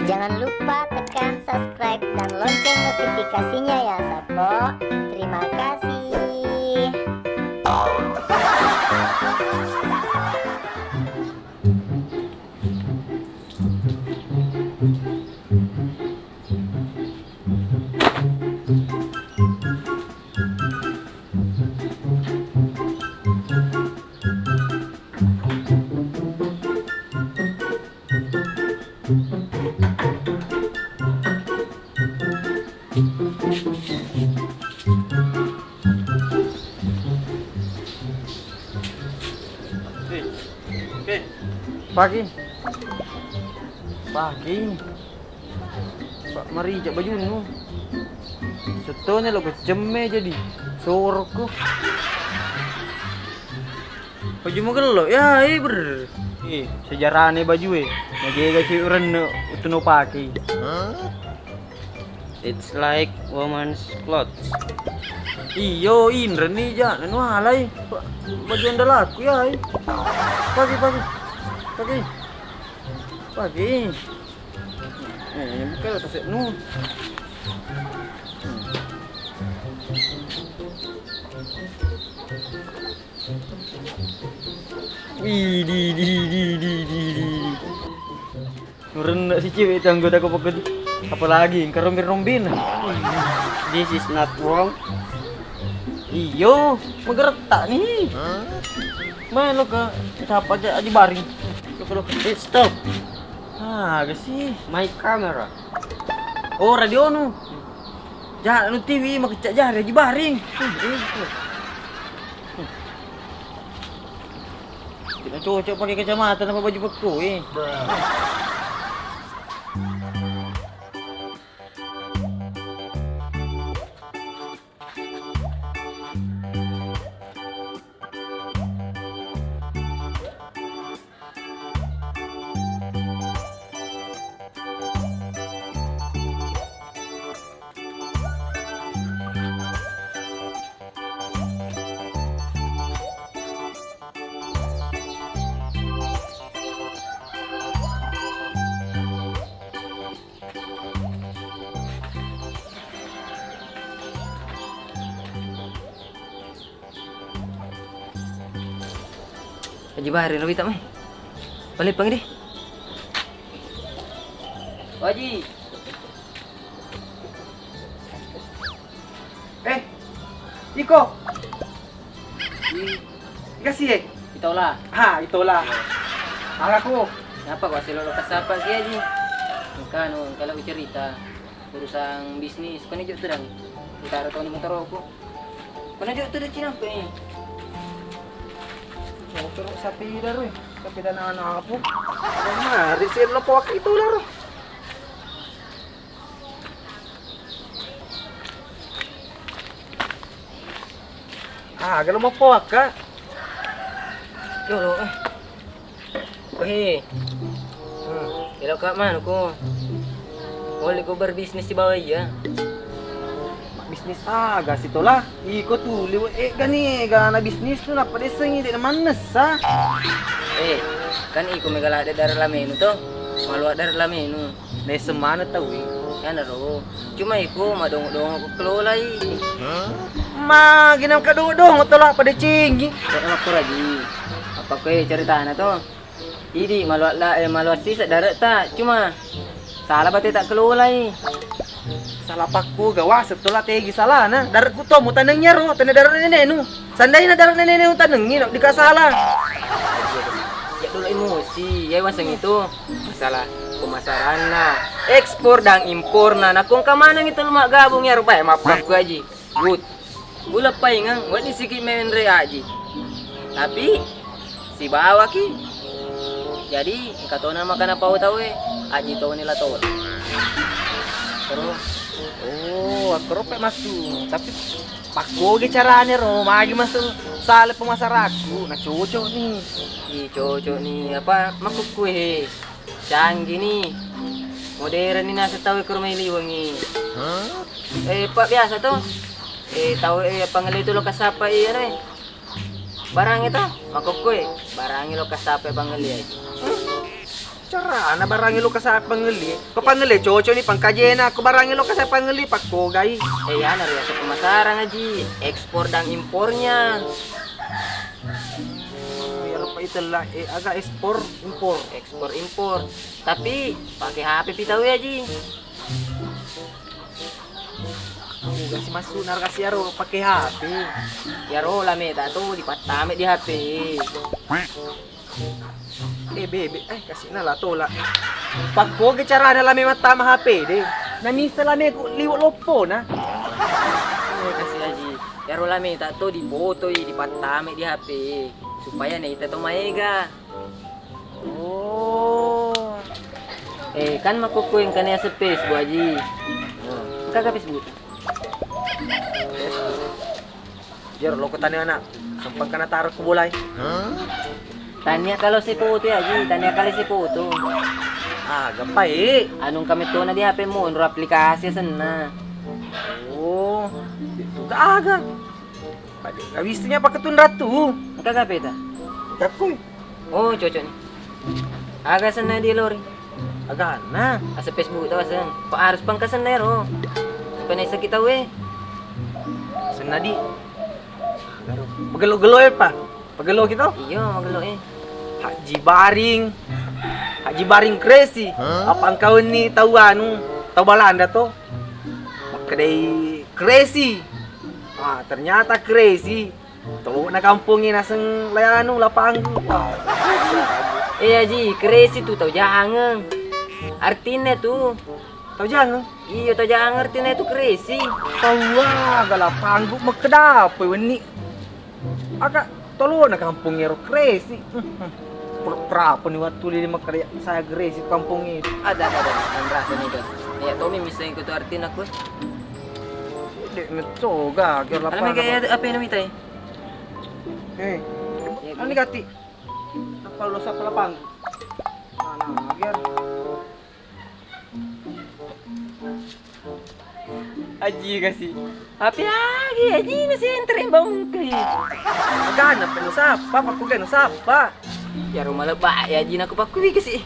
Jangan lupa tekan subscribe dan lonceng notifikasinya ya Sapo. Terima kasih. Pagi. Pak mari jak baju nu. Setone lo keceme jadi. Sorko. Baju mo gelo ya ber. Sejarahnya baju Nagega ci uren itu no paki. It's like woman's clothes. Iyo indra nih ja nanu halai. Baju anda laku ya. Pagi. Bukan atas nu. Di. Rendah si cewek itu anggota kepoket. Apalagi kerong-kerombin. This is not wrong. Iyo, mageretak nih. Main lo ke siapa aja baring. Lo. Stop. Gak sih. My camera. Oh, radio nu. Jangan nu TV mak kecak jari aja baring. Kita cocok pakai kacamata sama baju beku Haji Bahari lebih tak mai. Balik pang deh. Haji. Iko. Kasih Itulah. itulah. Aku. Kenapa kau selalu kasapa sih Haji? Kan kalau cerita urusan bisnis, kau ni juga terang. Kita ada tahun motor aku. Kau ni juga terang Cina apa ni? Motor sapi dah roy. Sapi dan anak aku. Mari sih lo pawak itu lah roy. Kalau mau pawak kak. Yo lo Kalau kak mana ko? Boleh ko berbisnis di bawah ya. Bisnis agak situ lah. Iko tuh liwa gani gana bisnis tuh napa desengi tidak manes Kan iko megala ada darah lamenu to. Malu ada darah lamenu. Desa mana tahu Kan ro. Cuma iko madong-dong aku kelola ginam ka dong to lah pada cinggi. Saya aku lagi. Apa ko cerita na to? Idi malu sisa darat tak. Cuma salah bate tak kelola Salah pakku gawa setelah tegi salah na darat ku to mo tanengnya ro tanah darat nenek nu sandai na darat nenek nu tanengi no dikasalah ya dulu emosi ya wasang itu masalah pemasaran na ekspor dan impor na nakong kamana itu lumak gabung ya rupaya maaf ku aji good gula paingang wadi sikit menre aji tapi si bawa ki jadi katona makan apa tahu aji tahu nila tahu terus aku ropek masuk tapi pakku ge caranya ro magi masuk salah pemasar aku nah cocok nih apa makuk kue canggih nih modern nih nasi tahu ke rumah liwangi pak biasa tuh tahu panggil itu lo kasapa barang itu makuk kue barang lo kasapa panggil cara na barangin lo ka sa pangeli. Papangeli, chocho ni pangkaje na. Ko barangin lo ka sa pangeli, pakko gay. Yan, hari sa pemasaran Haji. Ekspor dan impornya. Ya lo pa itulah, agak ekspor, impor. Ekspor impor. Tapi pakai HP pitaw ya Haji. Kasi masunar kasi aro pakai HP. Yaro lame tato dipatame di HP. Bebe, kasi na la tola. Pakko ke cara na lame mata ma HP de. Namisa lame ko liwat lopo na. Kasih Haji. Yaro lame tato dipoto dipatame di HP supaya nih tato maega. Oh. Kan makukuin kan ya space Bu Haji. Kagak Facebook. Jer lo ko tanya anak. Sampang kana taruh ko bulay. Tanya kalau si Puto ya Haji, tanya kali si Puto. Gapay. Anong kami to na di HP mo, nro aplikasi sana. Oh. Itu aga. Padi gawisnya pa katun ratu. Kagapit ah. Kakoy. Oh, cocok nih. Aga sana di lori. Aga na. Asa Facebook tawa sang. Harus pang kasanero. Panay sa kita we. Senadi. Pagalo-galo pa. Pagalo kita. Iyo, magalo Haji Baring crazy. Apa ang kawan ni tahu anu? Tahu Balanda to? Kedai crazy. Ternyata crazy. Tuh na kampungin nasang layanu lapang. Haji, crazy tuh tau jangan. Artinya tuh. Tahu jangan? Iya, tau jangan artinya itu crazy. Tahu galapang magkadapoy wani. Aga tolo na kampungnya ro crazy. Berapa nih waktu lili makarya saya crazy kampung itu. Ada yang rasa nih tuh. Ya, Tommy misalnya itu artinya aku. Dek ngecoga kira lapang. Alam kayak apa yang namita eh? Ano gati? Napalo sa palapang. Agar. Haji kasih. Apa lagi Haji nasi yang bang kli. Agana penu sapa, paku gano sapa. Ya rumah lebak ya Haji aku paku kasih.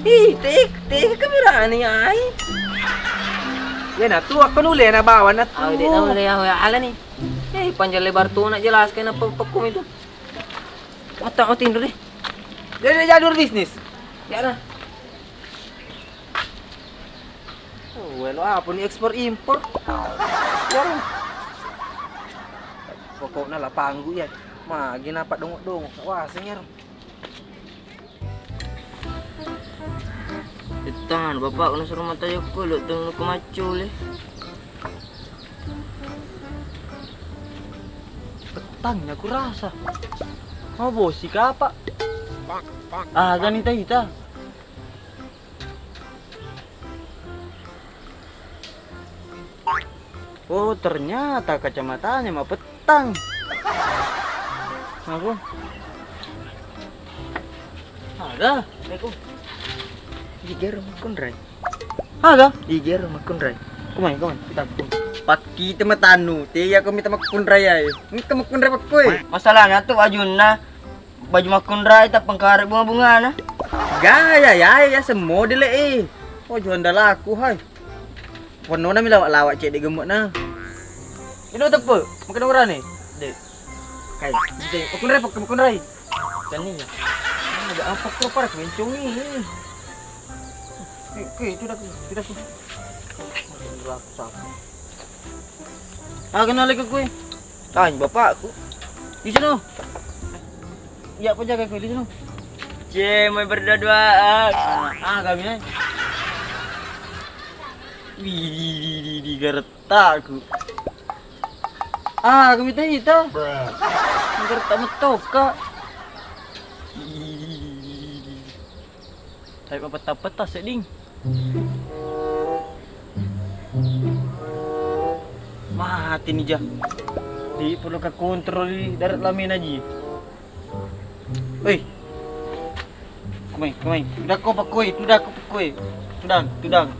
Tek kamera nih ay. Ya na tu ako nuli na bawa na tu. Di na uli ako ala nih. Panjang lebar tuh nak jelaskan apa pakum itu. Mata kau tidur deh. Dia jadur bisnis. Ya lah. Well, apa ni ekspor impor? Ya. Pokoknya lah panggu ya. Magi napak dongok-dongok. Wah, senyer. Tahan bapak kena suruh mata yo kuluk teng ku macul eh. Petangnya aku rasa. Mau bosi ka apa? Ganita ita. Oh, ternyata kacamatanya mah petang. Aku. Ada. Assalamualaikum. Diger makundray. Aga? Diger makundray. Kumai, kita pun. Paki tematanu, tiya ko minta makundray ay. Minta makundray pakoy. Masalahnya tuh baju na baju makundra ita pangkarep bunga-bunga na. Gaya ya semua dile eh. Oh jual dalaku hai. Pono na milawak-lawak cek di gemuk na. Ini tepe, makan orang nih. Dek. Kai, dek, makundray. Kan ni. Ada apa kau para kencung ni? Itu dah. Kenal lagi kue. Tanya bapakku. Di sana. Ya penjaga kue di sana. Mau berdua-duaan. Kami ni. Di gertaku. Kami tadi itu. Gertak metoka. Saya peta-peta seding. Mati nih jah. Di perlu ke kontrol di darat lamin aja. Oi. Kumai. Sudah kau pakoi. Tudang.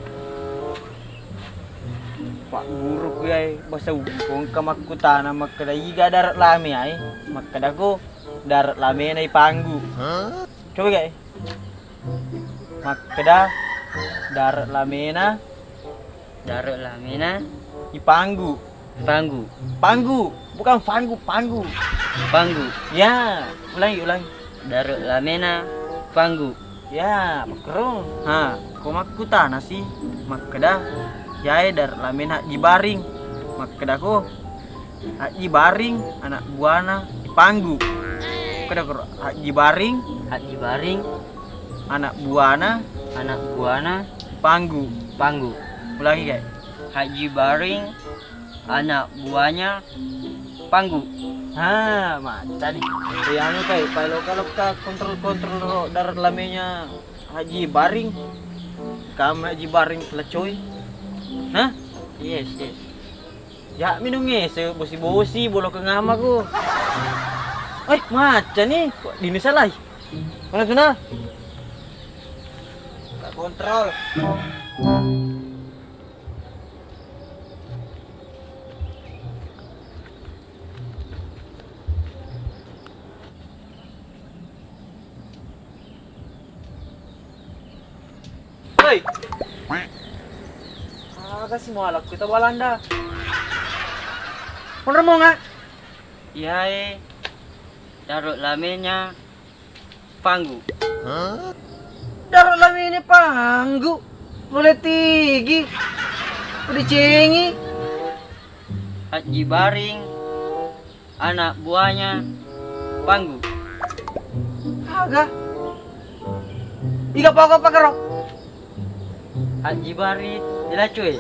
Pak guru ku ay basa kung kamakutana makadaiga darat lami ay makadako darat lami ay panggu. Coba guys. Makeda darat lamena ipanggu. Panggu, bukan fanggu, panggu. Ya, ulangi. Darat lamena panggu. Ya, makro. Ha, komakku tanah sih. Makeda yai darat lamena jibaring. Makeda ko jibaring anak buana ipanggu. Kada ko jibaring Haji baring anak buana panggu. Ulangi kayak. Haji baring anak buahnya panggu. Ha, macam ni. Yang kayak kalau ka kontrol darat lamenya Haji Baring. Kamu Haji Baring lecoy. Hah? Yes. Ya minum ngese bosi bolo ke ngama ko. Macam ni. Dini salah. Mana tu na? Tak kontrol. Hei. Kasi mo alak kita balanda. Bener mau nggak? Yai darat lamenya panggu. Darat lami ini panggu. Boleh tinggi. Boleh cengi. Haji baring anak buahnya panggu. Agak. Iga apa kerok. Haji barit dilacuy.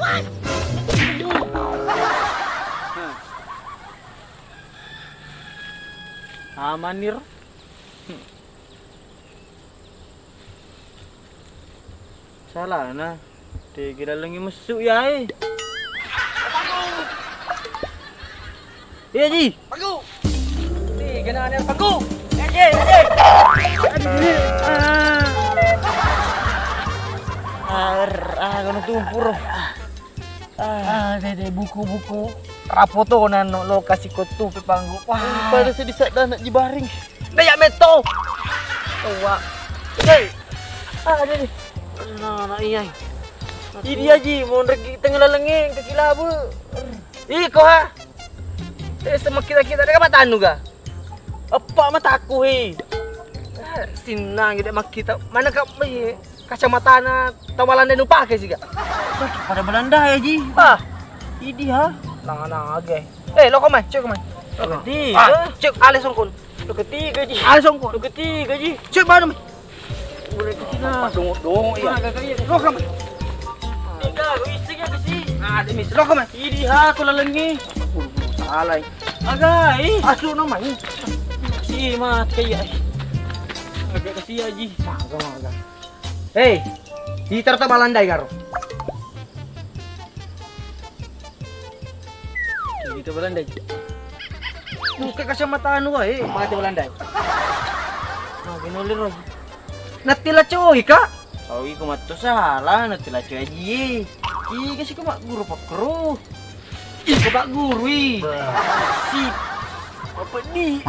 Amanir. Salah na. Tigil lang yung masuk ya Iya Ji. Panggu. Nih, ganaan yang panggu. Kena tumpur. Dede buku-buku rapoto na lo kasih kotu pe panggu. Wah, Pada sedih dah nak jibaring. dayak meto. Wah. Hey. Dede. Nah, iya. Ini Haji, mau regi tengah lalengeng ke kilabu. Iko ha. Sama kita ada mata anu ga? Apa mata aku Sinang gede mak kita. Mana ka kacamata na tawalan den upake sih ga? Pada Belanda ya Ji. Ah, Ini ha. nah age. Lo komai, cek komai. Ketiga. Cek ale songkon. Lu ketiga Ji. Ale songkon. Lu ketiga Ji. Cek baru mai. Boleh ketiga. Dong iya. Lo komai. Tiga, gue isi ya kesi. Demis lo komai. Ini ha, aku lalengi. Salah. Agai. Asu no mai. Si mat kayak. Agak kesi Haji. Hey, di terta balandai karo. Kita Belanda Ji. Muka kacamata anu wae, mati balandai. Nah, ginolir lagi. Natila cuy ka. Oh, iko mato salah, natila cuy Haji. Ika sih mak guru pakro. Iko bak guru. Si. Apa ni?